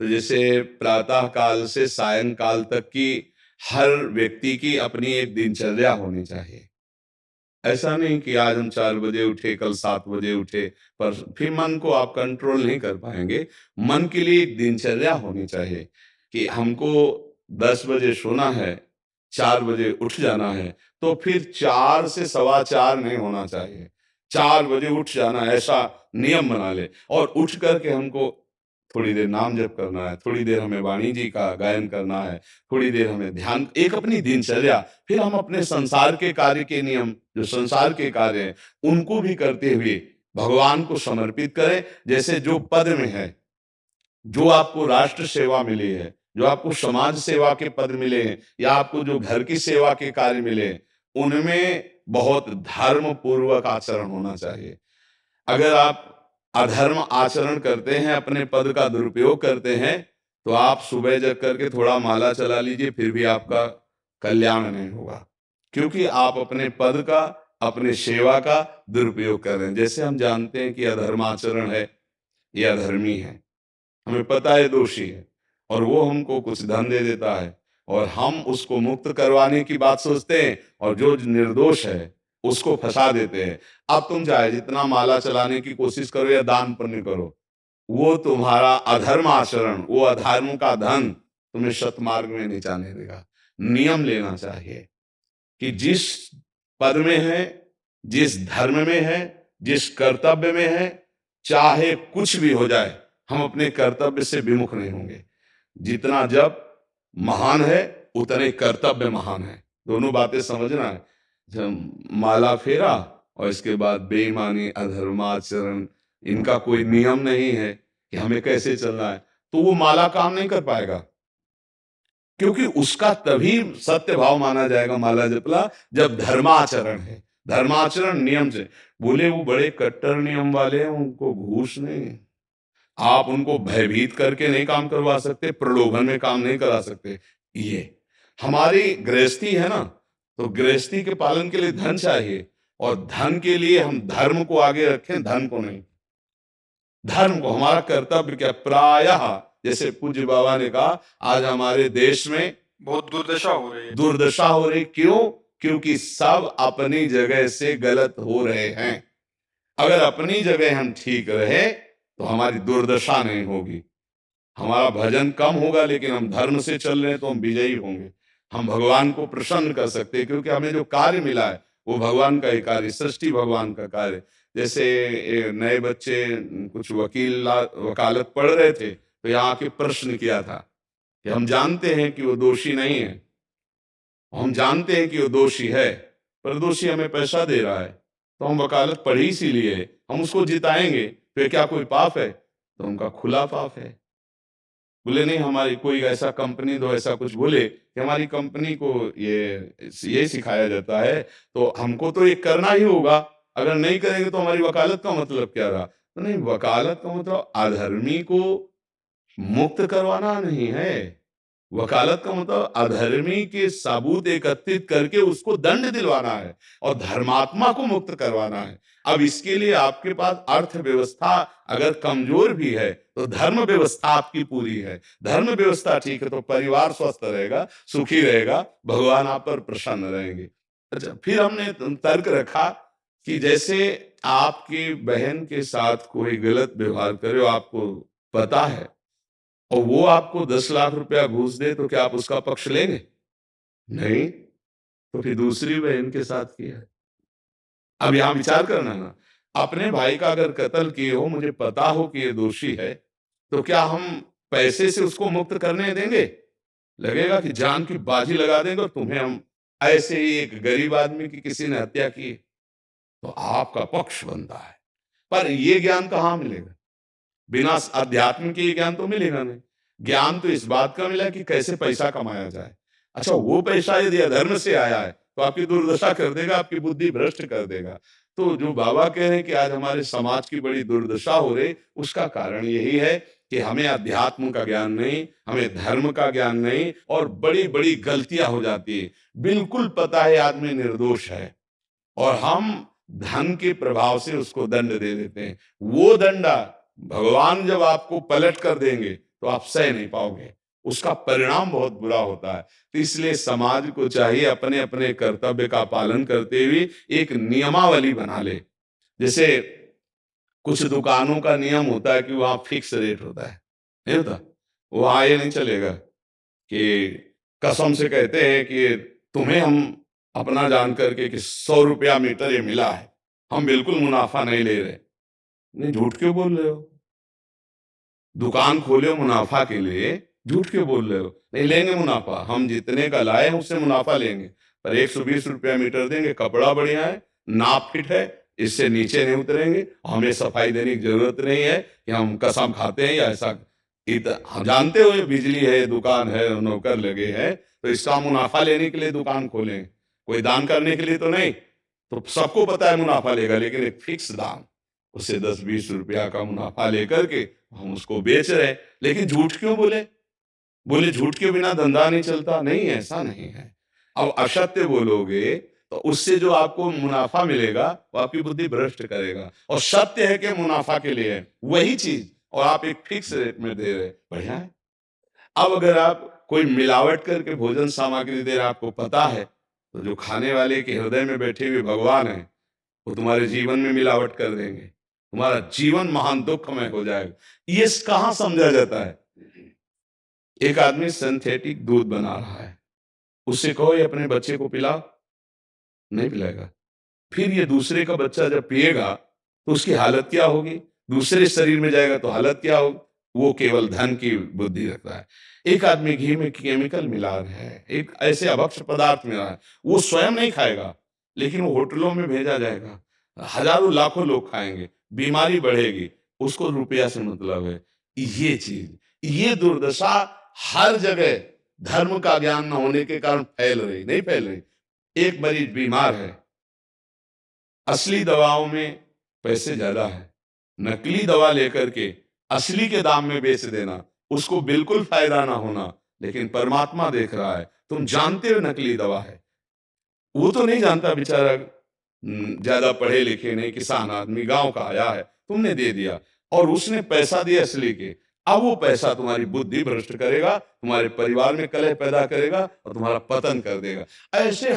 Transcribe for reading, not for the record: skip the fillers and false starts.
तो जैसे प्रातः काल से सायंकाल तक की हर व्यक्ति की अपनी एक दिनचर्या होनी चाहिए। ऐसा नहीं कि आज हम 4 बजे उठे, कल 7 बजे उठे, पर फिर मन को आप कंट्रोल नहीं कर पाएँगे। मन के लिए एक दिनचर्या होनी चाहिए कि हमको 10 बजे सोना है, 4 बजे उठ जाना है, तो फिर 4 से सवा 4 नहीं होना चाहिए। 4 बजे उठ जाना ऐसा नियम बना लें और उठ कर के हमको थोड़ी देर नाम जप करना है, थोड़ी देर हमें वाणी जी का गायन करना है, थोड़ी देर हमें ध्यान एक अपनी दिनचर्या, फिर हम अपने संसार के कार्य के नियम, जो संसार के कार्य हैं, उनको भी करते हुए भगवान को समर्पित करें। जैसे जो पद में है, जो आपको राष्ट्र सेवा मिली है, जो आपको समाज सेवा के पद मिले हैं या आपको जो घर की सेवा के कार्य मिले हैं, उनमें बहुत धर्म पूर्वक आचरण होना चाहिए। अगर आप अधर्म आचरण करते हैं, अपने पद का दुरुपयोग करते हैं, तो आप सुबह जग करके थोड़ा माला चला लीजिए, फिर भी आपका कल्याण नहीं होगा। क्योंकि आप अपने पद का, अपने सेवा का दुरुपयोग कर रहे हैं। जैसे हम जानते हैं कि अधर्म आचरण है, ये अधर्मी है, हमें पता है दोषी है और वो हमको कुछ धन दे देता है और हम उसको मुक्त करवाने की बात सोचते हैं और जो निर्दोष है उसको फंसा देते हैं। अब तुम चाहे जितना माला चलाने की कोशिश करो या दान पुण्य करो, वो तुम्हारा अधर्म आचरण, वो अधर्म का धन तुम्हें सतमार्ग में नहीं जाने देगा। नियम लेना चाहिए कि जिस पद में है, जिस धर्म में है, जिस कर्तव्य में है, चाहे कुछ भी हो जाए, हम अपने कर्तव्य से विमुख नहीं होंगे। जितना जप महान है, उतने कर्तव्य महान है। दोनों बातें समझना है। जब माला फेरा और इसके बाद बेईमानी, अधर्माचरण, इनका कोई नियम नहीं है कि हमें कैसे चलना है, तो वो माला काम नहीं कर पाएगा। क्योंकि उसका तभी सत्य भाव माना जाएगा माला जपला जब धर्माचरण है। धर्माचरण नियम से, बोले वो बड़े कट्टर नियम वाले हैं, उनको घूस नहीं, आप उनको भयभीत करके नहीं काम करवा सकते, प्रलोभन में काम नहीं करा सकते। ये हमारी गृहस्थी है ना, तो गृहस्थी के पालन के लिए धन चाहिए और धन के लिए हम धर्म को आगे रखें, धन को नहीं। धर्म को, हमारा कर्तव्य क्या, प्रायः जैसे पूज्य बाबा ने कहा, आज हमारे देश में बहुत दुर्दशा हो रही है। दुर्दशा हो रही, क्यों? क्योंकि सब अपनी जगह से गलत हो रहे हैं। अगर अपनी जगह हम ठीक रहे तो हमारी दुर्दशा नहीं होगी। हमारा भजन कम होगा, लेकिन हम धर्म से चल रहे हैं तो हम विजयी होंगे। हम भगवान को प्रसन्न कर सकते हैं, क्योंकि हमें जो कार्य मिला है वो भगवान का ही कार्य, सृष्टि भगवान का कार्य। जैसे नए बच्चे कुछ वकालत पढ़ रहे थे, तो यहाँ आके प्रश्न किया था कि हम जानते हैं कि वो दोषी नहीं है, हम जानते हैं कि वो दोषी है, पर दोषी हमें पैसा दे रहा है, तो हम वकालत पढ़ी इसीलिए, हम उसको जिताएंगे, फिर क्या कोई पाप है? तो उनका खुला पाप है। बोले नहीं, हमारी कोई ऐसा कंपनी दो, ऐसा कुछ बोले कि हमारी कंपनी को ये सिखाया जाता है, तो हमको तो ये करना ही होगा, अगर नहीं करेंगे तो हमारी वकालत का मतलब क्या रहा? तो नहीं, वकालत का मतलब अधर्मी को मुक्त करवाना नहीं है। वकालत का मतलब अधर्मी के सबूत एकत्रित करके उसको दंड दिलवाना है और धर्मात्मा को मुक्त करवाना है। अब इसके लिए आपके पास अर्थव्यवस्था अगर कमजोर भी है, तो धर्म व्यवस्था आपकी पूरी है। धर्म व्यवस्था ठीक है तो परिवार स्वस्थ रहेगा, सुखी रहेगा, भगवान आप पर प्रसन्न रहेंगे। अच्छा, फिर हमने तर्क रखा कि जैसे आपकी बहन के साथ कोई गलत व्यवहार करे, आपको पता है, और वो आपको 10 लाख रुपया घूस दे, तो क्या आप उसका पक्ष लेंगे? नहीं। तो फिर दूसरी बहन के साथ किया है। अब यहाँ विचार करना ना, अपने भाई का अगर कत्ल किए हो, मुझे पता हो कि ये दोषी है, तो क्या हम पैसे से उसको मुक्त करने देंगे? लगेगा कि जान की बाजी लगा देंगे और तुम्हें हम, ऐसे ही एक गरीब आदमी की किसी ने हत्या की, तो आपका पक्ष बनता है। पर ये ज्ञान कहाँ मिलेगा? बिना अध्यात्म के ये ज्ञान तो मिलेगा नहीं। ज्ञान तो इस बात का मिला कि कैसे पैसा कमाया जाए। अच्छा, वो पैसा यदि अधर्म से आया है तो आपकी दुर्दशा कर देगा, आपकी बुद्धि भ्रष्ट कर देगा। तो जो बाबा कह रहे हैं कि आज हमारे समाज की बड़ी दुर्दशा हो रही, उसका कारण यही है कि हमें अध्यात्म का ज्ञान नहीं, हमें धर्म का ज्ञान नहीं, और बड़ी बड़ी गलतियां हो जाती है। बिल्कुल पता है आदमी निर्दोष है और हम धन के प्रभाव से उसको दंड दे देते हैं। वो दंडा भगवान जब आपको पलट कर देंगे, तो आप सह नहीं पाओगे, उसका परिणाम बहुत बुरा होता है। तो इसलिए समाज को चाहिए अपने अपने कर्तव्य का पालन करते हुए एक नियमावली बना ले। जैसे कुछ दुकानों का नियम होता है कि वहां फिक्स रेट होता है, नहीं होता? वहां ये नहीं चलेगा कि कसम से कहते हैं कि तुम्हें हम अपना जान करके कि 100 रुपया मीटर ये मिला है, हम बिल्कुल मुनाफा नहीं ले रहे। नहीं, झूठ क्यों बोल रहे हो? दुकान खोले हो मुनाफा के लिए, झूठ क्यों बोल रहे हो? नहीं लेंगे मुनाफा, हम जितने का लाए हैं उससे मुनाफा लेंगे, पर 120 रुपया मीटर देंगे, कपड़ा बढ़िया है, नाप फिट है, इससे नीचे नहीं उतरेंगे, हमें सफाई देने की जरूरत नहीं है कि हम कसम खाते हैं या ऐसा। हम जानते हो ये बिजली है, दुकान है, नौकर लगे हैं, तो इसका मुनाफा लेने के लिए दुकान खोलें, कोई दान करने के लिए तो नहीं। तो सबको पता है मुनाफा लेगा, लेकिन एक फिक्स दाम, उससे 10-20 रुपया का मुनाफा लेकर के हम उसको बेच रहे हैं। लेकिन झूठ क्यों बोले? बोले झूठ के बिना धंधा नहीं चलता। नहीं, ऐसा नहीं है। अब असत्य बोलोगे तो उससे जो आपको मुनाफा मिलेगा वो आपकी बुद्धि भ्रष्ट करेगा, और सत्य है कि मुनाफा के लिए है वही चीज, और आप एक फिक्स रेट में दे रहे, बढ़िया है। अब अगर आप कोई मिलावट करके भोजन सामग्री दे रहे, आपको पता है, तो जो खाने वाले के हृदय में बैठे हुए भगवान है, वो तुम्हारे जीवन में मिलावट कर देंगे, तुम्हारा जीवन महान दुखमय हो जाएगा। ये कहाँ समझा जाता है? एक आदमी सिंथेटिक दूध बना रहा है, उससे कहो ये अपने बच्चे को पिलाओ, नहीं पिलाएगा। फिर ये दूसरे का बच्चा जब पिएगा तो उसकी हालत क्या होगी? दूसरे शरीर में जाएगा तो हालत क्या होगी? वो केवल धन की बुद्धि रखता है। एक आदमी घी में केमिकल मिला रहा है, एक ऐसे अभक्ष्य पदार्थ मिला है, वो स्वयं नहीं खाएगा, लेकिन वो होटलों में भेजा जाएगा, हजारों लाखों लोग खाएंगे, बीमारी बढ़ेगी, उसको रुपया से मतलब है। ये चीज, ये दुर्दशा हर जगह धर्म का ज्ञान न होने के कारण फैल रही, नहीं फैल रही। एक मरीज बीमार है, असली दवाओं में पैसे ज्यादा है, नकली दवा लेकर के असली के दाम में बेच देना, उसको बिल्कुल फायदा ना होना। लेकिन परमात्मा देख रहा है, तुम जानते हो नकली दवा है, वो तो नहीं जानता बेचारा, ज्यादा पढ़े लिखे नहीं, किसान आदमी गांव का आया है, तुमने दे दिया, और उसने पैसा दिया असली के। अब वो पैसा तुम्हारी बुद्धि भ्रष्ट करेगा, तुम्हारे परिवार में कलह पैदा करेगा और तुम्हारा पतन कर देगा। ऐसे